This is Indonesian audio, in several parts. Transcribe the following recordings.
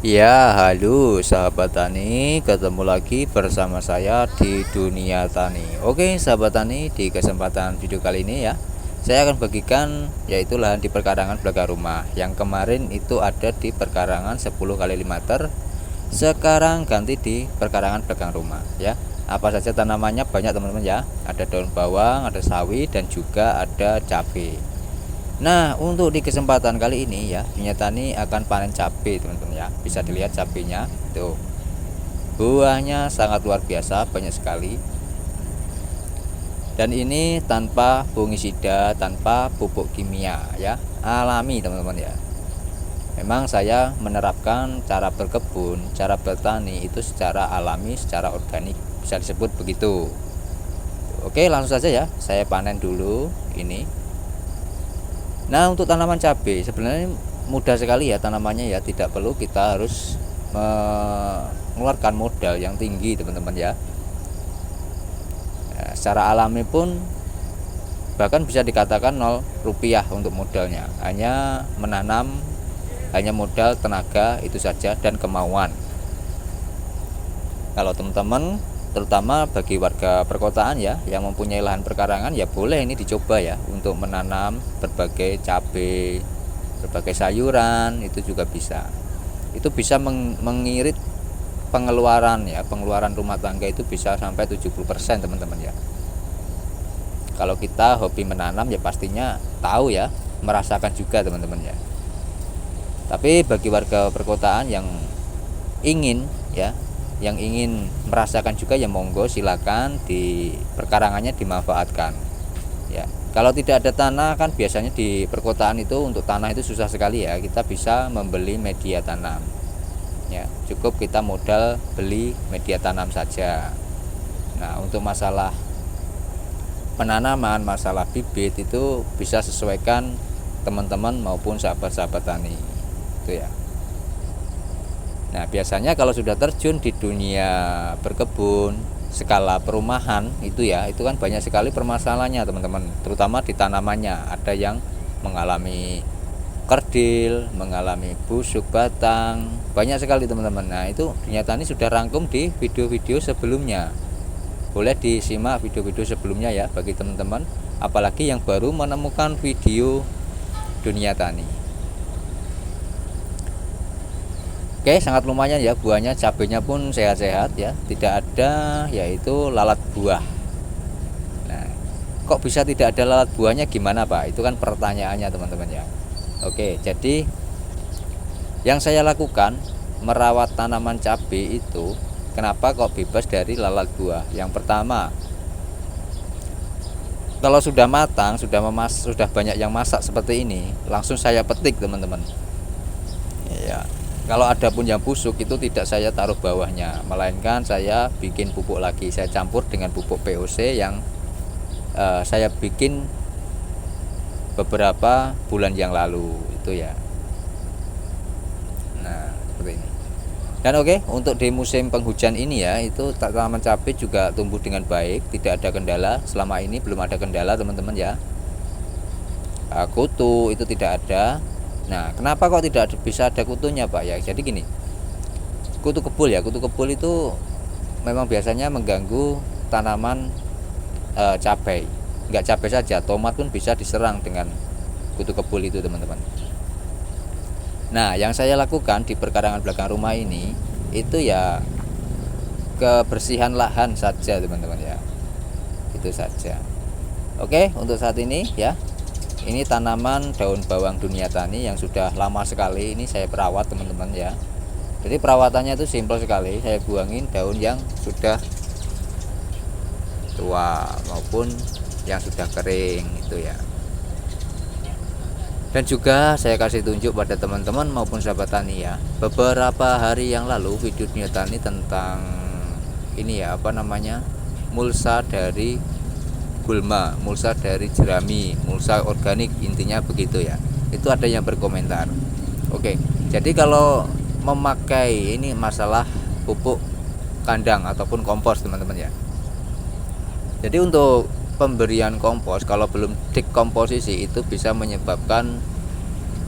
Ya, halo sahabat tani, ketemu lagi bersama saya di dunia tani. Oke, sahabat tani, di kesempatan video kali ini ya, saya akan bagikan yaitu lahan di perkarangan belakang rumah. Yang kemarin itu ada di perkarangan 10 kali 5 meter, sekarang ganti di perkarangan belakang rumah ya. Apa saja tanamannya banyak teman-teman ya. Ada daun bawang, ada sawi, dan juga ada cabai. Nah, untuk di kesempatan kali ini ya, dunia tani akan panen cabai teman-teman ya. Bisa dilihat cabainya tuh, buahnya sangat luar biasa, banyak sekali. Dan ini tanpa fungisida, tanpa pupuk kimia ya, alami teman-teman ya. Memang saya menerapkan cara berkebun, cara bertani itu secara alami, secara organik, bisa disebut begitu. Oke, langsung saja ya, saya panen dulu ini. Nah, untuk tanaman cabai sebenarnya mudah sekali ya tanamannya ya, tidak perlu kita harus mengeluarkan modal yang tinggi teman-teman ya. Nah, secara alami pun bahkan bisa dikatakan 0 rupiah untuk modalnya, hanya menanam, hanya modal tenaga itu saja dan kemauan. Kalau teman-teman terutama bagi warga perkotaan ya yang mempunyai lahan perkarangan, ya boleh ini dicoba ya untuk menanam berbagai cabai, berbagai sayuran, itu juga bisa. Itu bisa mengirit pengeluaran ya, pengeluaran rumah tangga itu bisa sampai 70% teman-teman ya. Kalau kita hobi menanam ya pastinya tahu ya, merasakan juga teman-teman ya. Tapi bagi warga perkotaan yang ingin ya, yang ingin merasakan juga ya monggo, silakan di perkarangannya dimanfaatkan ya. Kalau tidak ada tanah kan biasanya di perkotaan itu untuk tanah itu susah sekali ya, kita bisa membeli media tanam ya, cukup kita modal beli media tanam saja. Nah, untuk masalah penanaman, masalah bibit itu bisa sesuaikan teman-teman maupun sahabat-sahabat tani itu ya. Nah, biasanya kalau sudah terjun di dunia berkebun skala perumahan itu ya, itu kan banyak sekali permasalahannya teman-teman, terutama di tanamannya. Ada yang mengalami kerdil, mengalami busuk batang, banyak sekali teman-teman. Nah, itu dunia tani sudah rangkum di video-video sebelumnya. Boleh disimak video-video sebelumnya ya bagi teman-teman, apalagi yang baru menemukan video dunia tani. Oke, sangat lumayan ya buahnya, cabenya pun sehat-sehat ya, tidak ada yaitu lalat buah. Nah, kok bisa tidak ada lalat buahnya, gimana Pak? Itu kan pertanyaannya teman-teman ya. Oke, jadi yang saya lakukan merawat tanaman cabai itu, kenapa kok bebas dari lalat buah? Yang pertama, kalau sudah matang, sudah banyak yang masak seperti ini, langsung saya petik teman-teman. Ya, kalau ada pun yang busuk itu tidak saya taruh bawahnya, melainkan saya bikin pupuk lagi. Saya campur dengan pupuk POC yang saya bikin beberapa bulan yang lalu itu ya. Nah, seperti ini. Dan oke, untuk di musim penghujan ini ya, itu tanaman cabai juga tumbuh dengan baik, tidak ada kendala. Selama ini belum ada kendala teman-teman ya. Kutu itu tidak ada. Nah, kenapa kok tidak bisa ada kutunya Pak ya? Jadi gini, kutu kebul ya, kutu kebul itu memang biasanya mengganggu tanaman cabai. Enggak cabai saja, tomat pun bisa diserang dengan kutu kebul itu teman-teman. Nah, yang saya lakukan di perkarangan belakang rumah ini itu ya kebersihan lahan saja teman-teman ya, itu saja. Oke, untuk saat ini ya, ini tanaman daun bawang dunia tani yang sudah lama sekali ini saya perawat teman-teman ya. Jadi perawatannya itu simpel sekali, saya buangin daun yang sudah tua maupun yang sudah kering itu ya. Dan juga saya kasih tunjuk pada teman-teman maupun sahabat tani ya, beberapa hari yang lalu video dunia tani tentang ini ya, apa namanya, mulsa dari gulma, mulsa dari jerami, mulsa organik, intinya begitu ya. Itu ada yang berkomentar. Oke, jadi kalau memakai ini masalah pupuk kandang ataupun kompos teman-teman ya. Jadi untuk pemberian kompos kalau belum dekomposisi itu bisa menyebabkan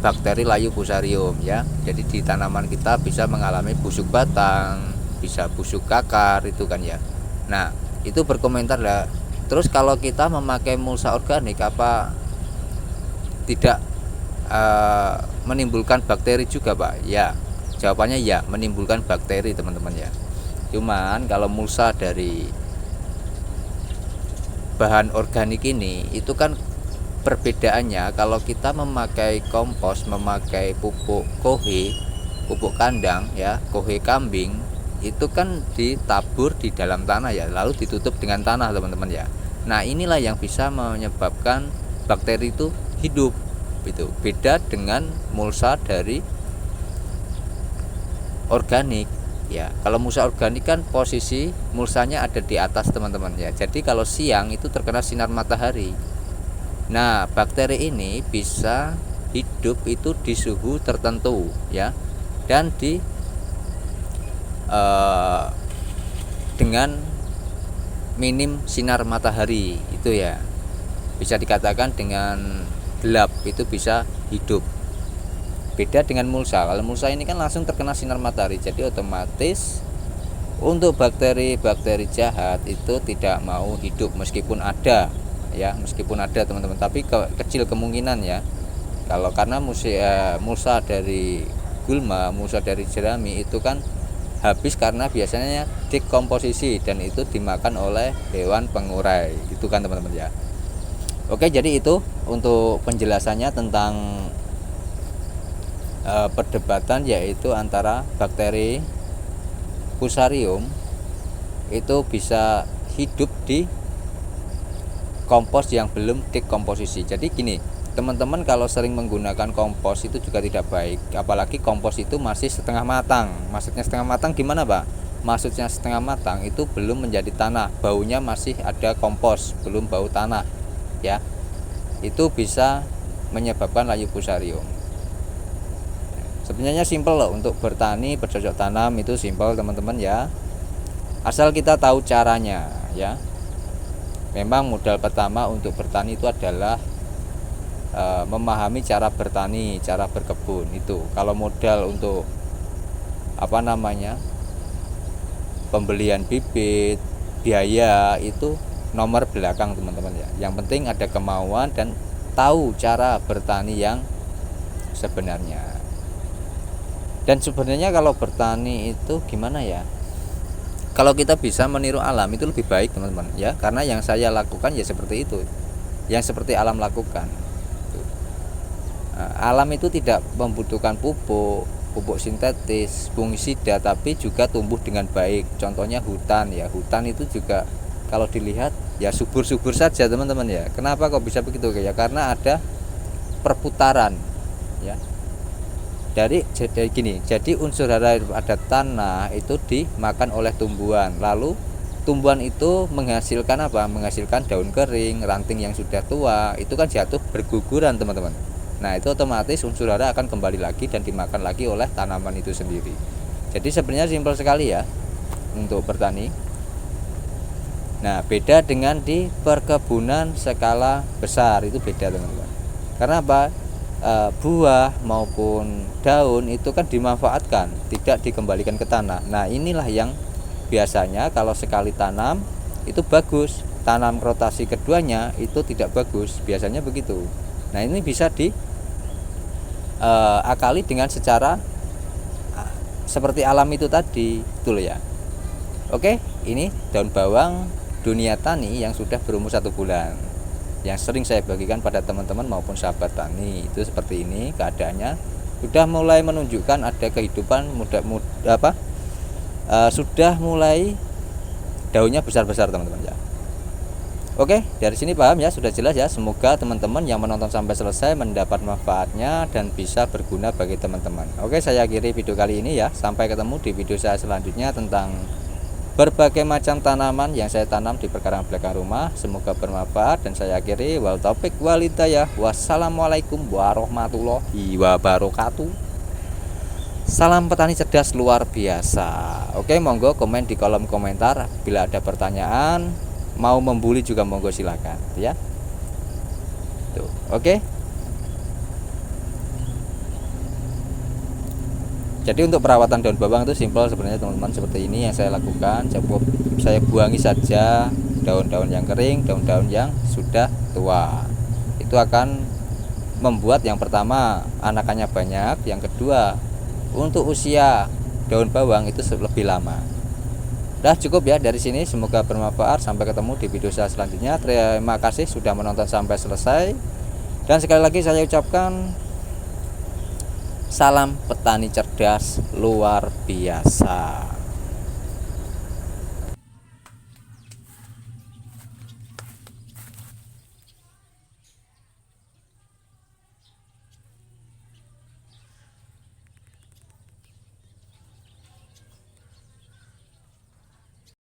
bakteri layu fusarium ya. Jadi di tanaman kita bisa mengalami busuk batang, bisa busuk akar itu kan ya. Nah, itu berkomentar lah. Terus kalau kita memakai mulsa organik apa tidak menimbulkan bakteri juga, Pak? Ya, jawabannya ya, menimbulkan bakteri teman-teman ya. Cuman kalau mulsa dari bahan organik ini itu kan perbedaannya, kalau kita memakai kompos, memakai pupuk kohe, pupuk kandang ya, kohe kambing, itu kan ditabur di dalam tanah ya, lalu ditutup dengan tanah teman-teman ya. Nah, inilah yang bisa menyebabkan bakteri itu hidup. Itu beda dengan mulsa dari organik ya. Kalau mulsa organik kan posisi mulsanya ada di atas teman-teman ya. Jadi kalau siang itu terkena sinar matahari. Nah, bakteri ini bisa hidup itu di suhu tertentu ya, dan dengan minim sinar matahari itu ya. Bisa dikatakan dengan gelap itu bisa hidup. Beda dengan mulsa. Kalau mulsa ini kan langsung terkena sinar matahari, jadi otomatis untuk bakteri-bakteri jahat itu tidak mau hidup meskipun ada ya, meskipun ada teman-teman, tapi kecil kemungkinan ya. Kalau karena mulsa dari gulma, mulsa dari jerami itu kan habis karena biasanya dekomposisi dan itu dimakan oleh hewan pengurai itu kan teman-teman ya. Oke, jadi itu untuk penjelasannya tentang perdebatan yaitu antara bakteri fusarium itu bisa hidup di kompos yang belum dekomposisi. Jadi gini teman-teman, kalau sering menggunakan kompos itu juga tidak baik, apalagi kompos itu masih setengah matang. Maksudnya setengah matang gimana, Pak? Maksudnya setengah matang itu belum menjadi tanah, baunya masih ada kompos, belum bau tanah ya. Itu bisa menyebabkan layu fusarium. Sebenarnya simpel loh, untuk bertani bercocok tanam itu simpel teman-teman ya, asal kita tahu caranya ya. Memang modal pertama untuk bertani itu adalah memahami cara bertani, cara berkebun itu. Kalau modal untuk pembelian bibit, biaya itu nomor belakang teman-teman ya. Yang penting ada kemauan dan tahu cara bertani yang sebenarnya. Dan sebenarnya kalau bertani itu gimana ya, kalau kita bisa meniru alam itu lebih baik teman-teman ya, karena yang saya lakukan ya seperti itu, yang seperti alam lakukan. Alam itu tidak membutuhkan pupuk sintetis, fungisida, tapi juga tumbuh dengan baik. Contohnya hutan ya, hutan itu juga kalau dilihat ya subur-subur saja teman-teman ya. Kenapa kok bisa begitu ya? Karena ada perputaran ya. Jadi unsur hara pada tanah itu dimakan oleh tumbuhan, lalu tumbuhan itu menghasilkan apa? Menghasilkan daun kering, ranting yang sudah tua, itu kan jatuh berguguran teman-teman. Nah, itu otomatis unsur hara akan kembali lagi dan dimakan lagi oleh tanaman itu sendiri. Jadi sebenarnya simpel sekali ya untuk bertani. Nah, beda dengan di perkebunan skala besar, itu beda teman-teman. Karena apa? Buah maupun daun itu kan dimanfaatkan, tidak dikembalikan ke tanah. Nah, inilah yang biasanya kalau sekali tanam itu bagus, tanam rotasi keduanya itu tidak bagus, biasanya begitu. Nah, ini bisa diakali dengan secara seperti alam itu tadi, betul ya. Oke, ini daun bawang dunia tani yang sudah berumur 1 bulan, yang sering saya bagikan pada teman-teman maupun sahabat tani. Itu seperti ini keadaannya, sudah mulai menunjukkan ada kehidupan sudah mulai daunnya besar-besar teman-teman ya. Oke, dari sini paham ya, sudah jelas ya. Semoga teman-teman yang menonton sampai selesai mendapat manfaatnya dan bisa berguna bagi teman-teman. Oke, saya akhiri video kali ini ya. Sampai ketemu di video saya selanjutnya tentang berbagai macam tanaman yang saya tanam di perkarangan belakang rumah. Semoga bermanfaat dan saya akhiri. Wal taufik wal hidayah. Wassalamualaikum warahmatullahi wabarakatuh. Salam petani cerdas luar biasa. Oke, monggo komen di kolom komentar bila ada pertanyaan, mau membuli juga monggo silakan ya. Tuh, oke. Jadi untuk perawatan daun bawang itu simpel sebenarnya teman-teman, seperti ini yang saya lakukan. Cukup saya buangi saja daun-daun yang kering, daun-daun yang sudah tua. Itu akan membuat yang pertama anakannya banyak, yang kedua untuk usia daun bawang itu lebih lama. Udah cukup ya dari sini, semoga bermanfaat. Sampai ketemu di video saya selanjutnya. Terima kasih sudah menonton sampai selesai. Dan sekali lagi saya ucapkan salam petani cerdas luar biasa.